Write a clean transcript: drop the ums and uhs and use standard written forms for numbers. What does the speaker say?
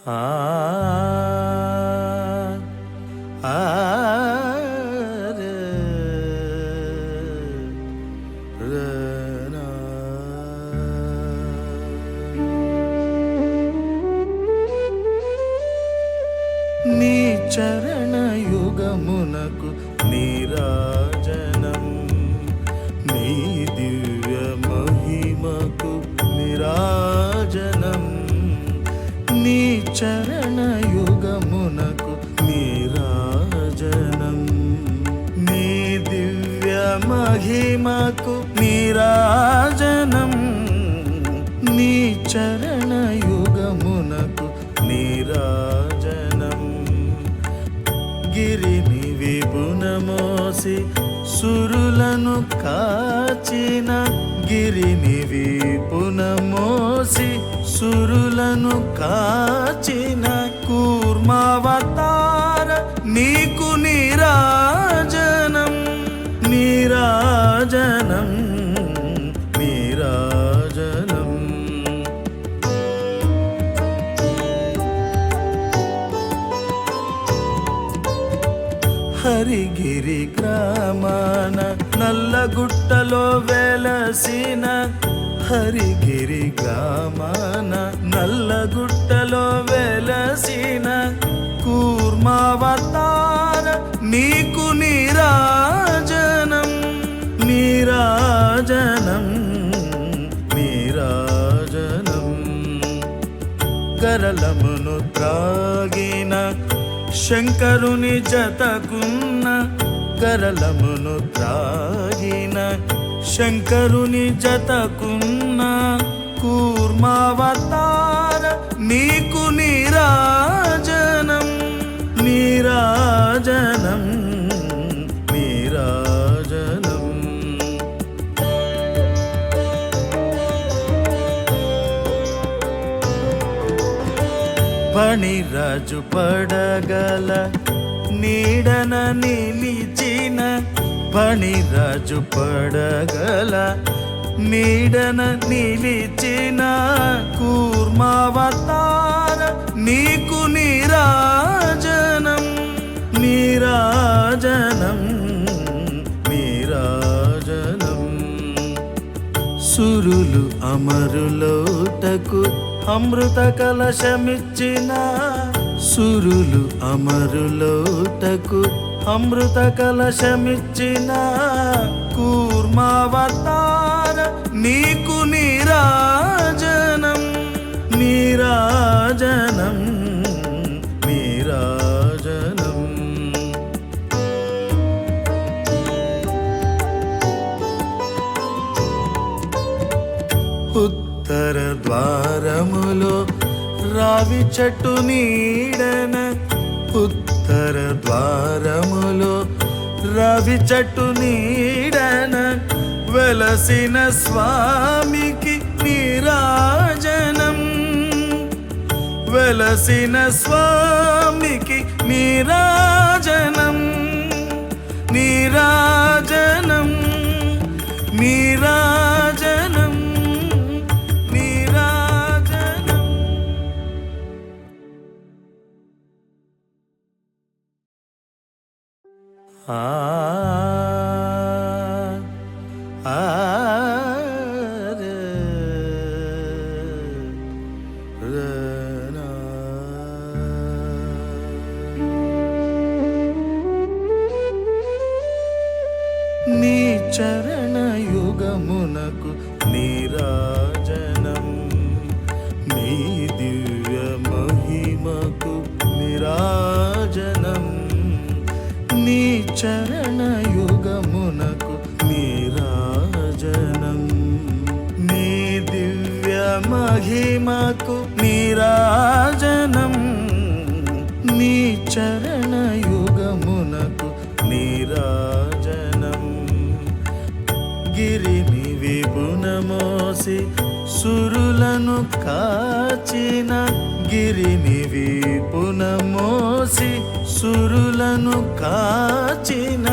ఆ ఆ రే రే నా. నీ చరణ యుగమునకు నీరాజనం, నీ దివ్య మహిమకు నీరాజనం. నీ చరణ యుగమునకు నీరాజనం, నీ దివ్య మహిమకు నీరాజనం. నీ చరణ యుగమునకు నీరాజనం. గిరిని విపునమోసి సురులను కాచిన, గిరిని విపునమోసి సురులను కాచిన కూర్మావతార నీకు నీరాజనం, నీరాజనం, నీరాజనం. హరిగిరి గ్రామాన నల్లగుట్టలో వెలసిన, హరిగిరి గ్రామాన నల్లగుట్టలో వెలసిన కూర్మావతార నీకు నీరాజనం, నీరాజనం, నీరాజనం. గరళమును త్రాగిన శంకరుని జతకున్న, గరళమును త్రాగిన శంకరుని జతకున్న కూర్మావతార నీకు నీరాజనం, నీరాజనం, నీరాజనం. పణిరాజు పడగల నీడన నిలిచిన, పణిరాజు పడగల నీడన నిలిచిన కూర్మావతార నీకు నీరాజనం, నీరాజనం, నీరాజనం. సురులు అమరులోటకు అమృత కలశమిచ్చిన, సురులు అమరులోటకు అమృత కలశమిచ్చిన కూర్మావతార నీకు నీరాజనం, నీరాజనం, నీరాజనం. ఉత్తర ద్వారములో రావి చెట్టు నీడన, ఉత్తర ద్వారములో రావి చెట్టు నీడన వెలసిన స్వామికి నీరాజనం, వెలసిన స్వామికి నీరాజనం, నీరాజనం, నీరాజనం, నీరాజనం. ఆ ఆ రే రే నా. నీ చరణ యుగమునకు నీరాజనం, నీ దివ్య మహిమకు నీరాజనం. నీ చరణ యుగమునకు నీరాజనం, నీ దివ్య మహిమకు నీరాజనం. నీ చరణ యుగమునకు నీరాజనం. గిరిని విపునమోసి సురులను కాచిన, గిరిని విపునమోసి సురులను కాచిన